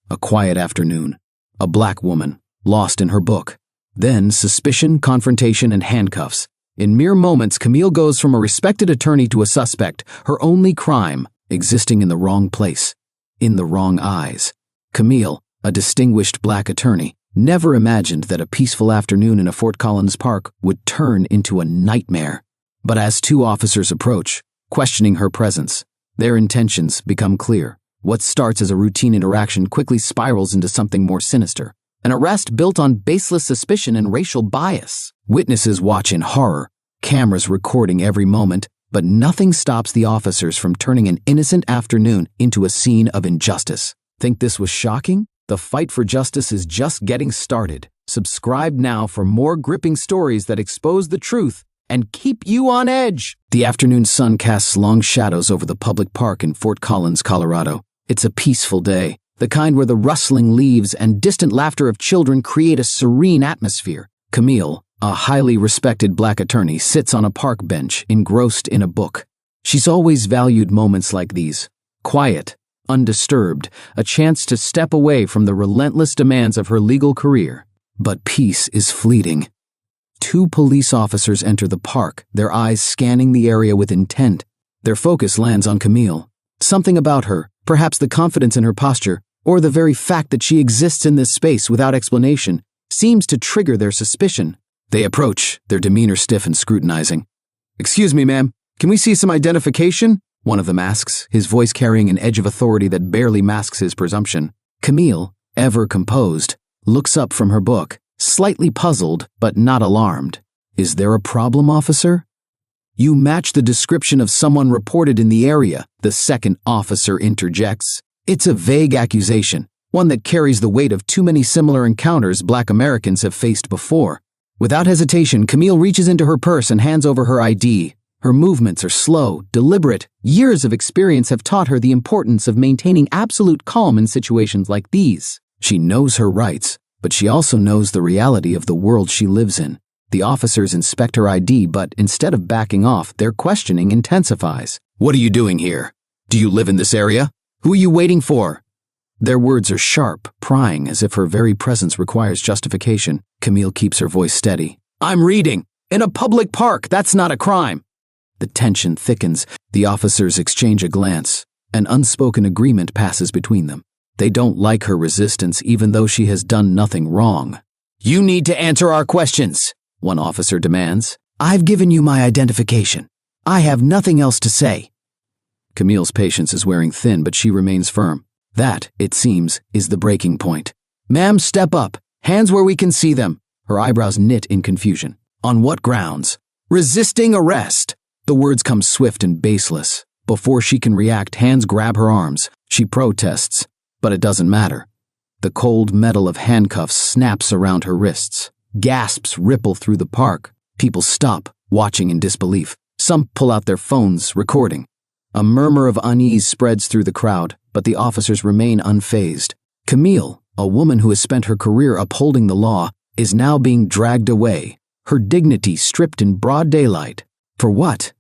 A quiet afternoon. A black woman, lost in her book. Then suspicion, confrontation, and handcuffs. In mere moments, Camille goes from a respected attorney to a suspect, her only crime, existing in the wrong place. In the wrong eyes. Camille, a distinguished black attorney, never imagined that a peaceful afternoon in a Fort Collins park would turn into a nightmare. But as two officers approach, questioning her presence, their intentions become clear. What starts as a routine interaction quickly spirals into something more sinister. An arrest built on baseless suspicion and racial bias. Witnesses watch in horror, cameras recording every moment, but nothing stops the officers from turning an innocent afternoon into a scene of injustice. Think this was shocking? The fight for justice is just getting started. Subscribe now for more gripping stories that expose the truth and keep you on edge. The afternoon sun casts long shadows over the public park in Fort Collins, Colorado. It's a peaceful day, the kind where the rustling leaves and distant laughter of children create a serene atmosphere. Camille, a highly respected black attorney, sits on a park bench, engrossed in a book. She's always valued moments like these. Quiet, undisturbed, a chance to step away from the relentless demands of her legal career. But peace is fleeting. Two police officers enter the park, their eyes scanning the area with intent. Their focus lands on Camille. Something about her, perhaps the confidence in her posture, or the very fact that she exists in this space without explanation, seems to trigger their suspicion. They approach, their demeanor stiff and scrutinizing. "Excuse me, ma'am, can we see some identification?" one of them asks, his voice carrying an edge of authority that barely masks his presumption. Camille, ever composed, looks up from her book, slightly puzzled but not alarmed. "Is there a problem, officer?" "You match the description of someone reported in the area," the second officer interjects. It's a vague accusation, one that carries the weight of too many similar encounters Black Americans have faced before. Without hesitation, Camille reaches into her purse and hands over her ID. Her movements are slow, deliberate. Years of experience have taught her the importance of maintaining absolute calm in situations like these. She knows her rights, but she also knows the reality of the world she lives in. The officers inspect her ID, but instead of backing off, their questioning intensifies. "What are you doing here? Do you live in this area? Who are you waiting for?" Their words are sharp, prying, as if her very presence requires justification. Camille keeps her voice steady. "I'm reading. In a public park. That's not a crime." The tension thickens. The officers exchange a glance. An unspoken agreement passes between them. They don't like her resistance, even though she has done nothing wrong. "You need to answer our questions," one officer demands. "I've given you my identification. I have nothing else to say." Camille's patience is wearing thin, but she remains firm. That, it seems, is the breaking point. "Ma'am, step up. Hands where we can see them." Her eyebrows knit in confusion. "On what grounds?" "Resisting arrest." The words come swift and baseless. Before she can react, hands grab her arms. She protests, but it doesn't matter. The cold metal of handcuffs snaps around her wrists. Gasps ripple through the park. People stop, watching in disbelief. Some pull out their phones, recording. A murmur of unease spreads through the crowd, but the officers remain unfazed. Camille, a woman who has spent her career upholding the law, is now being dragged away, her dignity stripped in broad daylight. For what?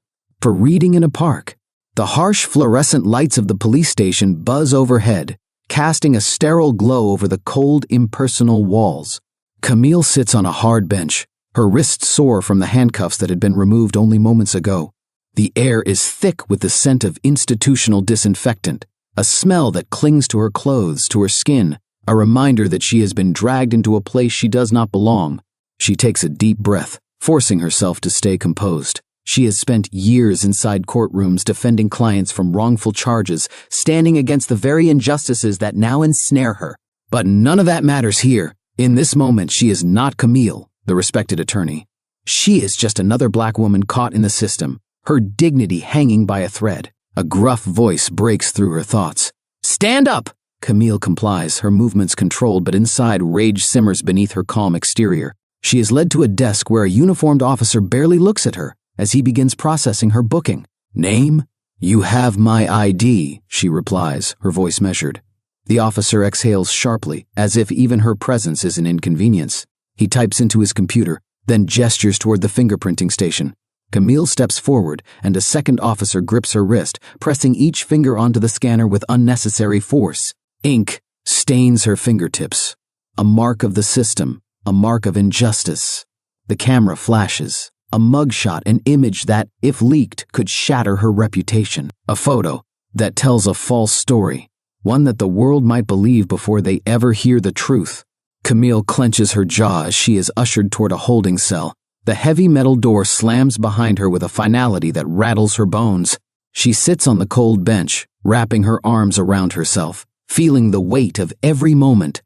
For reading in a park. The harsh fluorescent lights of the police station buzz overhead, casting a sterile glow over the cold, impersonal walls. Camille sits on a hard bench, her wrists sore from the handcuffs that had been removed only moments ago. The air is thick with the scent of institutional disinfectant, a smell that clings to her clothes, to her skin, a reminder that she has been dragged into a place she does not belong. She takes a deep breath, forcing herself to stay composed. She has spent years inside courtrooms defending clients from wrongful charges, standing against the very injustices that now ensnare her. But none of that matters here. In this moment, she is not Camille, the respected attorney. She is just another black woman caught in the system, her dignity hanging by a thread. A gruff voice breaks through her thoughts. "Stand up!" Camille complies, her movements controlled, but inside rage simmers beneath her calm exterior. She is led to a desk where a uniformed officer barely looks at her as he begins processing her booking. "Name? You have my ID," she replies, her voice measured. The officer exhales sharply, as if even her presence is an inconvenience. He types into his computer, then gestures toward the fingerprinting station. Camille steps forward, and a second officer grips her wrist, pressing each finger onto the scanner with unnecessary force. Ink stains her fingertips. A mark of the system, a mark of injustice. The camera flashes. A mugshot, an image that, if leaked, could shatter her reputation. A photo that tells a false story, one that the world might believe before they ever hear the truth. Camille clenches her jaw as she is ushered toward a holding cell. The heavy metal door slams behind her with a finality that rattles her bones. She sits on the cold bench, wrapping her arms around herself, feeling the weight of every moment.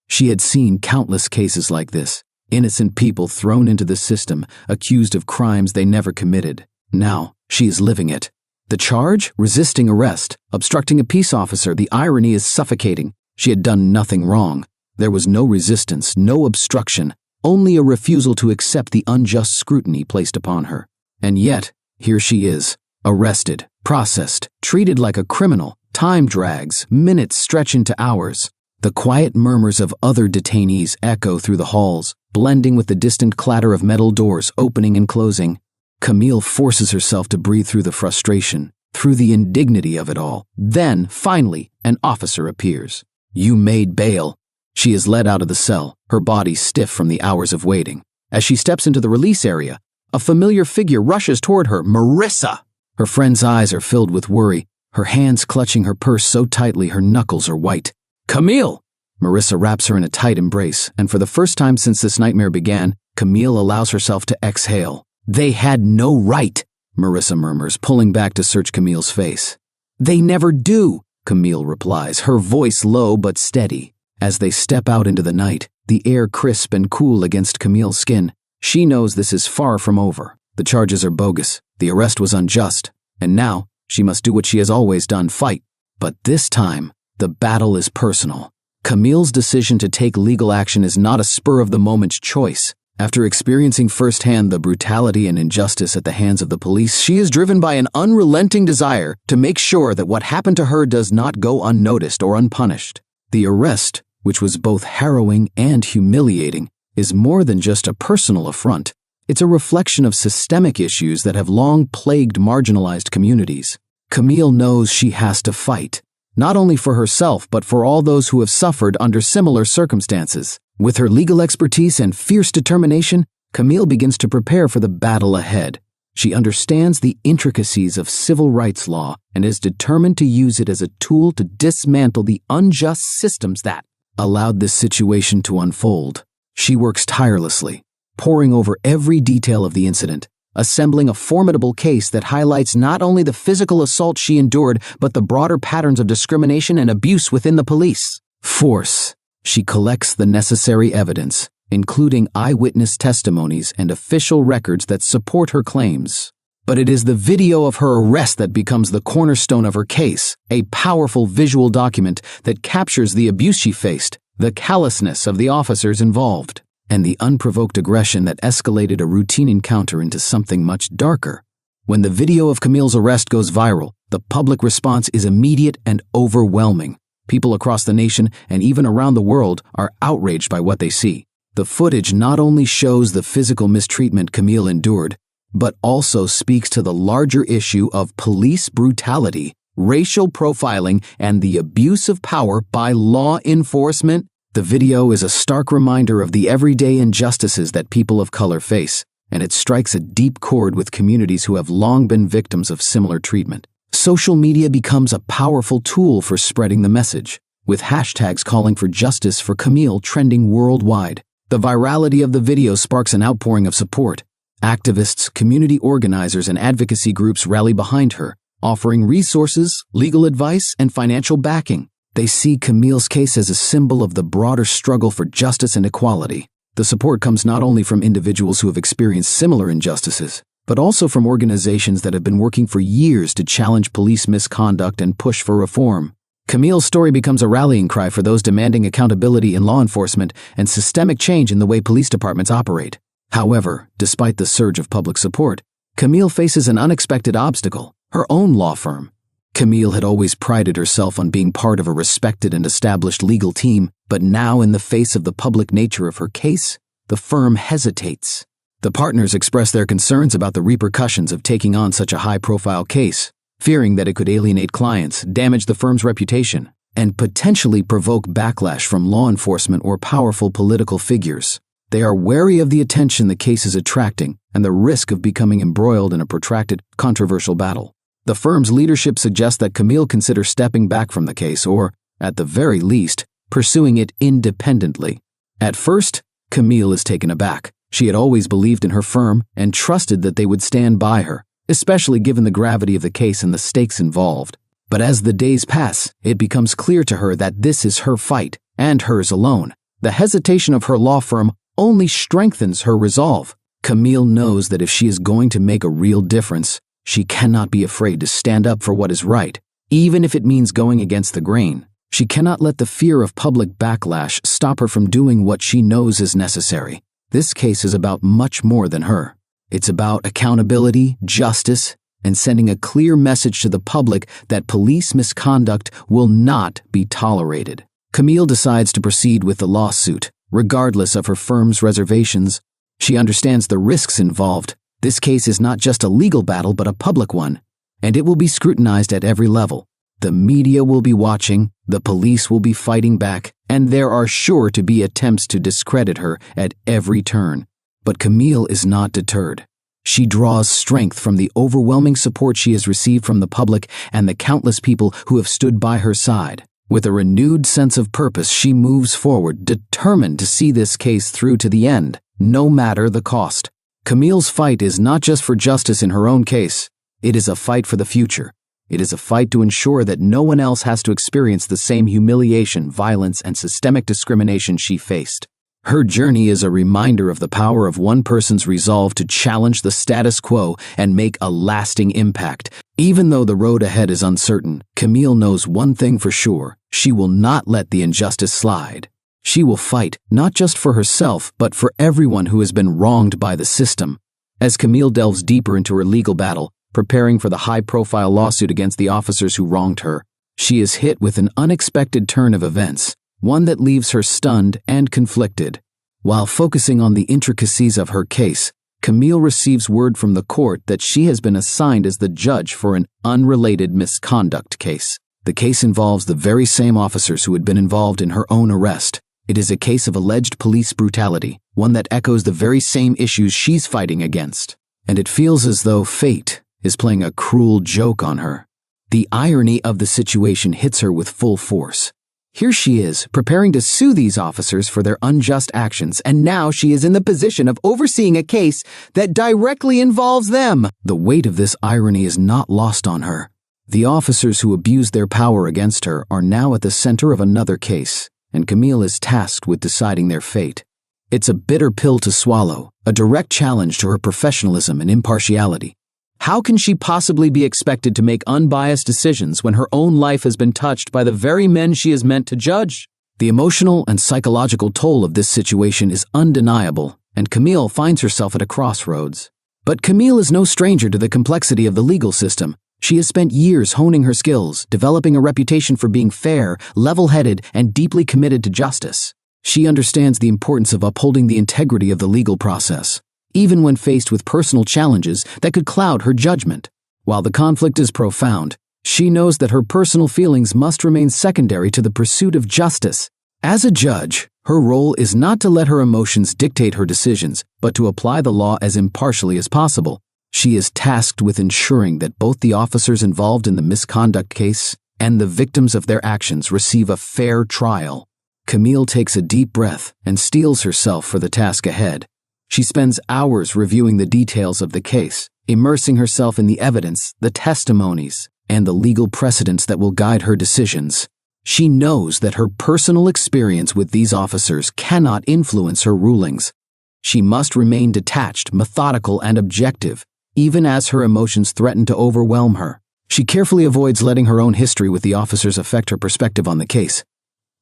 She had seen countless cases like this. Innocent people thrown into the system, accused of crimes they never committed. Now, she is living it. The charge? Resisting arrest, obstructing a peace officer. The irony is suffocating. She had done nothing wrong. There was no resistance, no obstruction, only a refusal to accept the unjust scrutiny placed upon her. And yet, here she is, arrested, processed, treated like a criminal. Time drags, minutes stretch into hours. The quiet murmurs of other detainees echo through the halls, blending with the distant clatter of metal doors opening and closing. Camille forces herself to breathe through the frustration, through the indignity of it all. Then, finally, an officer appears. "You made bail." She is led out of the cell, her body stiff from the hours of waiting. As she steps into the release area, a familiar figure rushes toward her, Marissa. Her friend's eyes are filled with worry, her hands clutching her purse so tightly her knuckles are white. "Camille!" Marissa wraps her in a tight embrace, and for the first time since this nightmare began, Camille allows herself to exhale. "They had no right," Marissa murmurs, pulling back to search Camille's face. "They never do," Camille replies, her voice low but steady. As they step out into the night, the air crisp and cool against Camille's skin, she knows this is far from over. The charges are bogus, the arrest was unjust, and now she must do what she has always done, fight. But this time, the battle is personal. Camille's decision to take legal action is not a spur-of-the-moment choice. After experiencing firsthand the brutality and injustice at the hands of the police, she is driven by an unrelenting desire to make sure that what happened to her does not go unnoticed or unpunished. The arrest, which was both harrowing and humiliating, is more than just a personal affront. It's a reflection of systemic issues that have long plagued marginalized communities. Camille knows she has to fight, not only for herself but for all those who have suffered under similar circumstances. With her legal expertise and fierce determination, Camille begins to prepare for the battle ahead. She understands the intricacies of civil rights law and is determined to use it as a tool to dismantle the unjust systems that allowed this situation to unfold. She works tirelessly, poring over every detail of the incident, assembling a formidable case that highlights not only the physical assault she endured, but the broader patterns of discrimination and abuse within the police force. She collects the necessary evidence, including eyewitness testimonies and official records that support her claims. But it is the video of her arrest that becomes the cornerstone of her case, a powerful visual document that captures the abuse she faced, the callousness of the officers involved, and the unprovoked aggression that escalated a routine encounter into something much darker. When the video of Camille's arrest goes viral, the public response is immediate and overwhelming. People across the nation and even around the world are outraged by what they see. The footage not only shows the physical mistreatment Camille endured, but also speaks to the larger issue of police brutality, racial profiling, and the abuse of power by law enforcement. The video is a stark reminder of the everyday injustices that people of color face, and it strikes a deep chord with communities who have long been victims of similar treatment. Social media becomes a powerful tool for spreading the message, with hashtags calling for justice for Camille trending worldwide. The virality of the video sparks an outpouring of support. Activists, community organizers, and advocacy groups rally behind her, offering resources, legal advice, and financial backing. They see Camille's case as a symbol of the broader struggle for justice and equality. The support comes not only from individuals who have experienced similar injustices, but also from organizations that have been working for years to challenge police misconduct and push for reform. Camille's story becomes a rallying cry for those demanding accountability in law enforcement and systemic change in the way police departments operate. However, despite the surge of public support, Camille faces an unexpected obstacle: her own law firm. Camille had always prided herself on being part of a respected and established legal team, but now in the face of the public nature of her case, the firm hesitates. The partners express their concerns about the repercussions of taking on such a high-profile case, fearing that it could alienate clients, damage the firm's reputation, and potentially provoke backlash from law enforcement or powerful political figures. They are wary of the attention the case is attracting and the risk of becoming embroiled in a protracted, controversial battle. The firm's leadership suggests that Camille consider stepping back from the case or, at the very least, pursuing it independently. At first, Camille is taken aback. She had always believed in her firm and trusted that they would stand by her, especially given the gravity of the case and the stakes involved. But as the days pass, it becomes clear to her that this is her fight, and hers alone. The hesitation of her law firm only strengthens her resolve. Camille knows that if she is going to make a real difference, she cannot be afraid to stand up for what is right, even if it means going against the grain. She cannot let the fear of public backlash stop her from doing what she knows is necessary. This case is about much more than her. It's about accountability, justice, and sending a clear message to the public that police misconduct will not be tolerated. Camille decides to proceed with the lawsuit, regardless of her firm's reservations. She understands the risks involved. This case is not just a legal battle but a public one, and it will be scrutinized at every level. The media will be watching, the police will be fighting back, and there are sure to be attempts to discredit her at every turn. But Camille is not deterred. She draws strength from the overwhelming support she has received from the public and the countless people who have stood by her side. With a renewed sense of purpose, she moves forward, determined to see this case through to the end, no matter the cost. Camille's fight is not just for justice in her own case. It is a fight for the future. It is a fight to ensure that no one else has to experience the same humiliation, violence, and systemic discrimination she faced. Her journey is a reminder of the power of one person's resolve to challenge the status quo and make a lasting impact. Even though the road ahead is uncertain, Camille knows one thing for sure: she will not let the injustice slide. She will fight, not just for herself, but for everyone who has been wronged by the system. As Camille delves deeper into her legal battle, preparing for the high-profile lawsuit against the officers who wronged her, she is hit with an unexpected turn of events, one that leaves her stunned and conflicted. While focusing on the intricacies of her case, Camille receives word from the court that she has been assigned as the judge for an unrelated misconduct case. The case involves the very same officers who had been involved in her own arrest. It is a case of alleged police brutality, one that echoes the very same issues she's fighting against. And it feels as though fate is playing a cruel joke on her. The irony of the situation hits her with full force. Here she is, preparing to sue these officers for their unjust actions, and now she is in the position of overseeing a case that directly involves them. The weight of this irony is not lost on her. The officers who abused their power against her are now at the center of another case, and Camille is tasked with deciding their fate. It's a bitter pill to swallow, a direct challenge to her professionalism and impartiality. How can she possibly be expected to make unbiased decisions when her own life has been touched by the very men she is meant to judge? The emotional and psychological toll of this situation is undeniable, and Camille finds herself at a crossroads. But Camille is no stranger to the complexity of the legal system. She has spent years honing her skills, developing a reputation for being fair, level-headed, and deeply committed to justice. She understands the importance of upholding the integrity of the legal process, even when faced with personal challenges that could cloud her judgment. While the conflict is profound, she knows that her personal feelings must remain secondary to the pursuit of justice. As a judge, her role is not to let her emotions dictate her decisions, but to apply the law as impartially as possible. She is tasked with ensuring that both the officers involved in the misconduct case and the victims of their actions receive a fair trial. Camille takes a deep breath and steels herself for the task ahead. She spends hours reviewing the details of the case, immersing herself in the evidence, the testimonies, and the legal precedents that will guide her decisions. She knows that her personal experience with these officers cannot influence her rulings. She must remain detached, methodical, and objective, even as her emotions threaten to overwhelm her. She carefully avoids letting her own history with the officers affect her perspective on the case.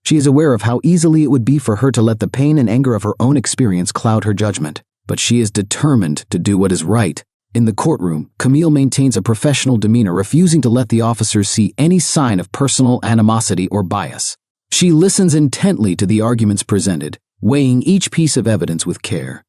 She is aware of how easily it would be for her to let the pain and anger of her own experience cloud her judgment, but she is determined to do what is right. In the courtroom, Camille maintains a professional demeanor, refusing to let the officers see any sign of personal animosity or bias. She listens intently to the arguments presented, weighing each piece of evidence with care.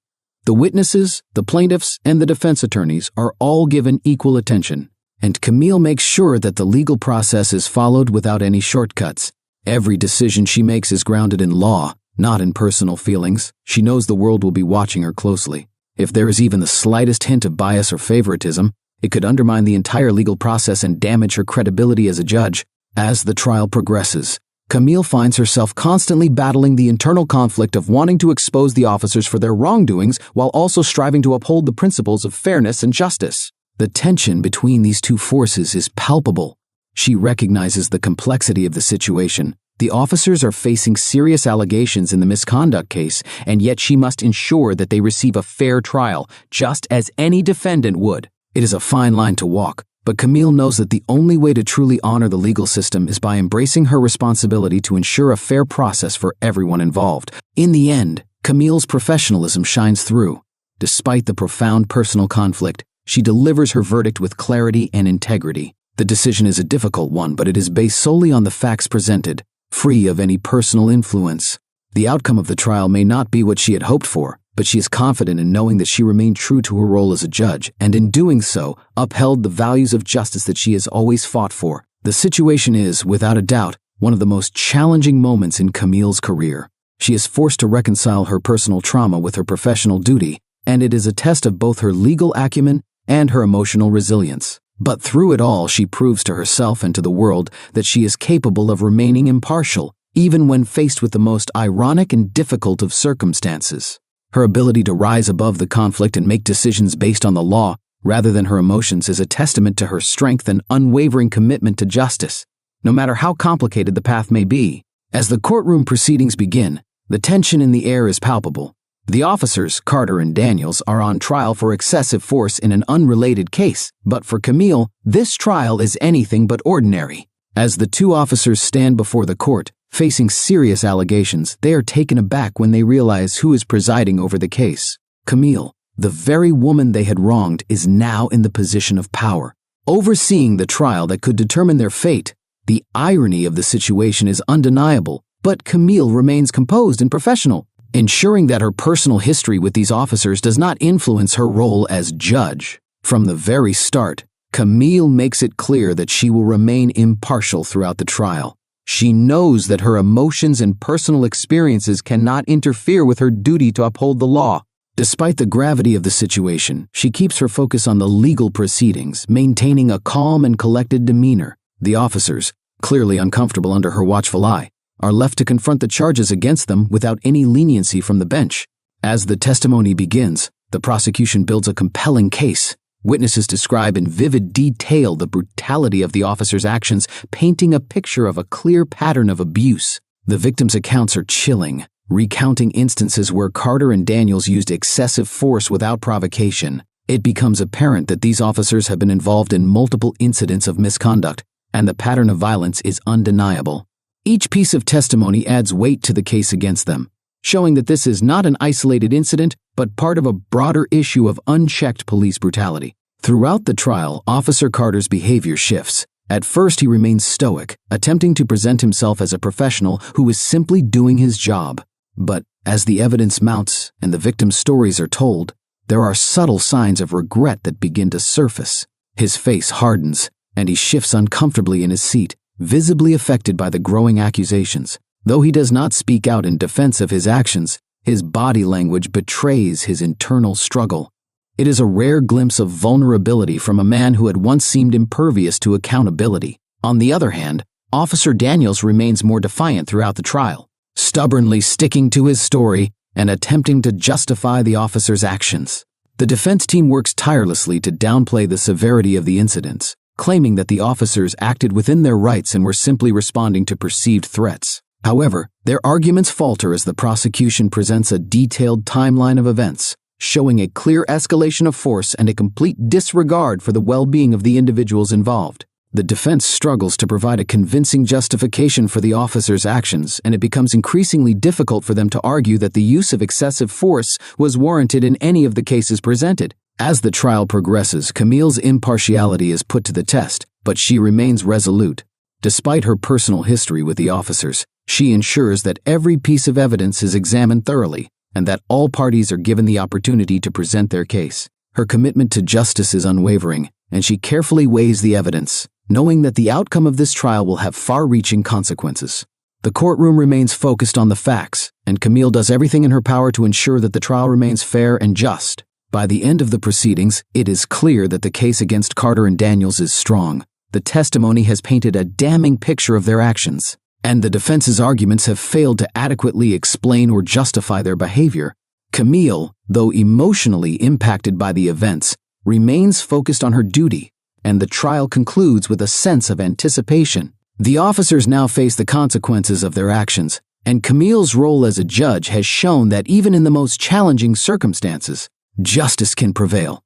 The witnesses, the plaintiffs, and the defense attorneys are all given equal attention, and Camille makes sure that the legal process is followed without any shortcuts. Every decision she makes is grounded in law, not in personal feelings. She knows the world will be watching her closely. If there is even the slightest hint of bias or favoritism, it could undermine the entire legal process and damage her credibility as a judge. As the trial progresses, Camille finds herself constantly battling the internal conflict of wanting to expose the officers for their wrongdoings while also striving to uphold the principles of fairness and justice. The tension between these two forces is palpable. She recognizes the complexity of the situation. The officers are facing serious allegations in the misconduct case, and yet she must ensure that they receive a fair trial, just as any defendant would. It is a fine line to walk, but Camille knows that the only way to truly honor the legal system is by embracing her responsibility to ensure a fair process for everyone involved. In the end, Camille's professionalism shines through. Despite the profound personal conflict, she delivers her verdict with clarity and integrity. The decision is a difficult one, but it is based solely on the facts presented, free of any personal influence. The outcome of the trial may not be what she had hoped for, but she is confident in knowing that she remained true to her role as a judge, and in doing so, upheld the values of justice that she has always fought for. The situation is, without a doubt, one of the most challenging moments in Camille's career. She is forced to reconcile her personal trauma with her professional duty, and it is a test of both her legal acumen and her emotional resilience. But through it all, she proves to herself and to the world that she is capable of remaining impartial, even when faced with the most ironic and difficult of circumstances. Her ability to rise above the conflict and make decisions based on the law, rather than her emotions, is a testament to her strength and unwavering commitment to justice, no matter how complicated the path may be. As the courtroom proceedings begin, the tension in the air is palpable. The officers, Carter and Daniels, are on trial for excessive force in an unrelated case, but for Camille, this trial is anything but ordinary. As the two officers stand before the court, facing serious allegations, they are taken aback when they realize who is presiding over the case. Camille, the very woman they had wronged, is now in the position of power, overseeing the trial that could determine their fate. The irony of the situation is undeniable, but Camille remains composed and professional, ensuring that her personal history with these officers does not influence her role as judge. From the very start, Camille makes it clear that she will remain impartial throughout the trial. She knows that her emotions and personal experiences cannot interfere with her duty to uphold the law. Despite the gravity of the situation, she keeps her focus on the legal proceedings, maintaining a calm and collected demeanor. The officers, clearly uncomfortable under her watchful eye, are left to confront the charges against them without any leniency from the bench. As the testimony begins, the prosecution builds a compelling case. Witnesses describe in vivid detail the brutality of the officers' actions, painting a picture of a clear pattern of abuse. The victims' accounts are chilling, recounting instances where Carter and Daniels used excessive force without provocation. It becomes apparent that these officers have been involved in multiple incidents of misconduct, and the pattern of violence is undeniable. Each piece of testimony adds weight to the case against them, showing that this is not an isolated incident, but part of a broader issue of unchecked police brutality. Throughout the trial, Officer Carter's behavior shifts. At first, he remains stoic, attempting to present himself as a professional who is simply doing his job. But as the evidence mounts and the victims' stories are told, there are subtle signs of regret that begin to surface. His face hardens, and he shifts uncomfortably in his seat, visibly affected by the growing accusations. Though he does not speak out in defense of his actions, his body language betrays his internal struggle. It is a rare glimpse of vulnerability from a man who had once seemed impervious to accountability. On the other hand, Officer Daniels remains more defiant throughout the trial, stubbornly sticking to his story and attempting to justify the officer's actions. The defense team works tirelessly to downplay the severity of the incidents, claiming that the officers acted within their rights and were simply responding to perceived threats. However, their arguments falter as the prosecution presents a detailed timeline of events, showing a clear escalation of force and a complete disregard for the well-being of the individuals involved. The defense struggles to provide a convincing justification for the officers' actions, and it becomes increasingly difficult for them to argue that the use of excessive force was warranted in any of the cases presented. As the trial progresses, Camille's impartiality is put to the test, but she remains resolute. Despite her personal history with the officers, she ensures that every piece of evidence is examined thoroughly and that all parties are given the opportunity to present their case. Her commitment to justice is unwavering, and she carefully weighs the evidence, knowing that the outcome of this trial will have far-reaching consequences. The courtroom remains focused on the facts, and Camille does everything in her power to ensure that the trial remains fair and just. By the end of the proceedings, it is clear that the case against Carter and Daniels is strong. The testimony has painted a damning picture of their actions, and the defense's arguments have failed to adequately explain or justify their behavior. Camille, though emotionally impacted by the events, remains focused on her duty, and the trial concludes with a sense of anticipation. The officers now face the consequences of their actions, and Camille's role as a judge has shown that even in the most challenging circumstances, justice can prevail.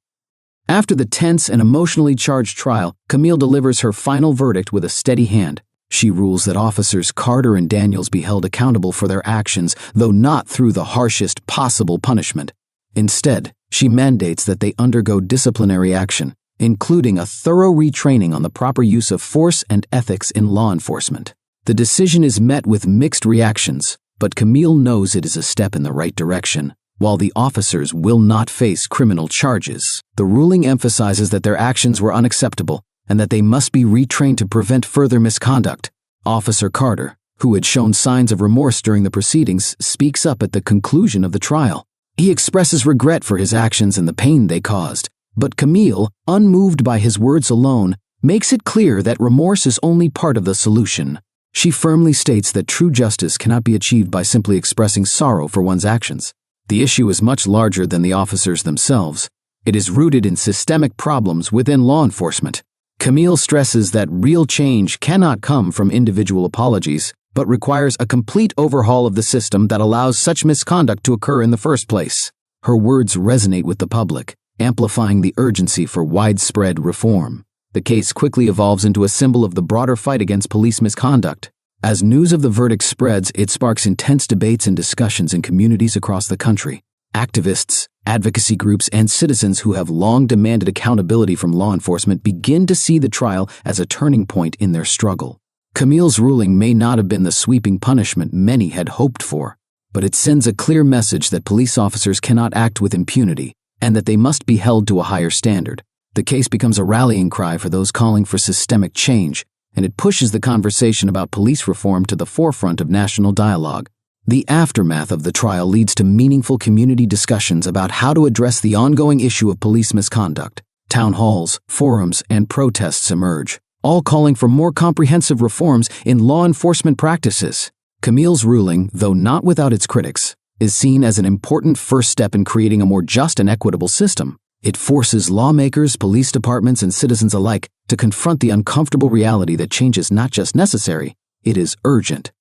After the tense and emotionally charged trial, Camille delivers her final verdict with a steady hand. She rules that officers Carter and Daniels be held accountable for their actions, though not through the harshest possible punishment. Instead, she mandates that they undergo disciplinary action, including a thorough retraining on the proper use of force and ethics in law enforcement. The decision is met with mixed reactions, but Camille knows it is a step in the right direction. While the officers will not face criminal charges, the ruling emphasizes that their actions were unacceptable and that they must be retrained to prevent further misconduct. Officer Carter, who had shown signs of remorse during the proceedings, speaks up at the conclusion of the trial. He expresses regret for his actions and the pain they caused, but Camille, unmoved by his words alone, makes it clear that remorse is only part of the solution. She firmly states that true justice cannot be achieved by simply expressing sorrow for one's actions. The issue is much larger than the officers themselves. It is rooted in systemic problems within law enforcement. Camille stresses that real change cannot come from individual apologies, but requires a complete overhaul of the system that allows such misconduct to occur in the first place. Her words resonate with the public, amplifying the urgency for widespread reform. The case quickly evolves into a symbol of the broader fight against police misconduct. As news of the verdict spreads, it sparks intense debates and discussions in communities across the country. Activists, advocacy groups, and citizens who have long demanded accountability from law enforcement begin to see the trial as a turning point in their struggle. Camille's ruling may not have been the sweeping punishment many had hoped for, but it sends a clear message that police officers cannot act with impunity and that they must be held to a higher standard. The case becomes a rallying cry for those calling for systemic change, and it pushes the conversation about police reform to the forefront of national dialogue. The aftermath of the trial leads to meaningful community discussions about how to address the ongoing issue of police misconduct. Town halls, forums, and protests emerge, all calling for more comprehensive reforms in law enforcement practices. Camille's ruling, though not without its critics, is seen as an important first step in creating a more just and equitable system. It forces lawmakers, police departments, and citizens alike to confront the uncomfortable reality that change is not just necessary, it is urgent.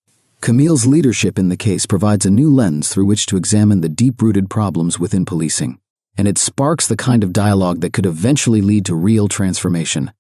Camille's leadership in the case provides a new lens through which to examine the deep-rooted problems within policing, and it sparks the kind of dialogue that could eventually lead to real transformation.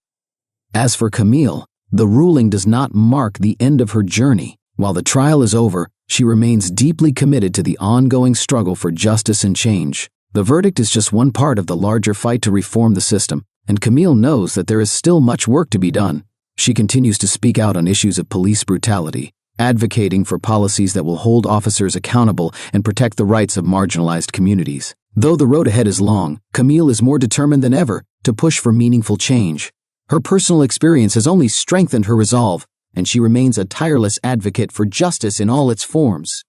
As for Camille, the ruling does not mark the end of her journey. While the trial is over, she remains deeply committed to the ongoing struggle for justice and change. The verdict is just one part of the larger fight to reform the system, and Camille knows that there is still much work to be done. She continues to speak out on issues of police brutality, advocating for policies that will hold officers accountable and protect the rights of marginalized communities. Though the road ahead is long, Camille is more determined than ever to push for meaningful change. Her personal experience has only strengthened her resolve, and she remains a tireless advocate for justice in all its forms.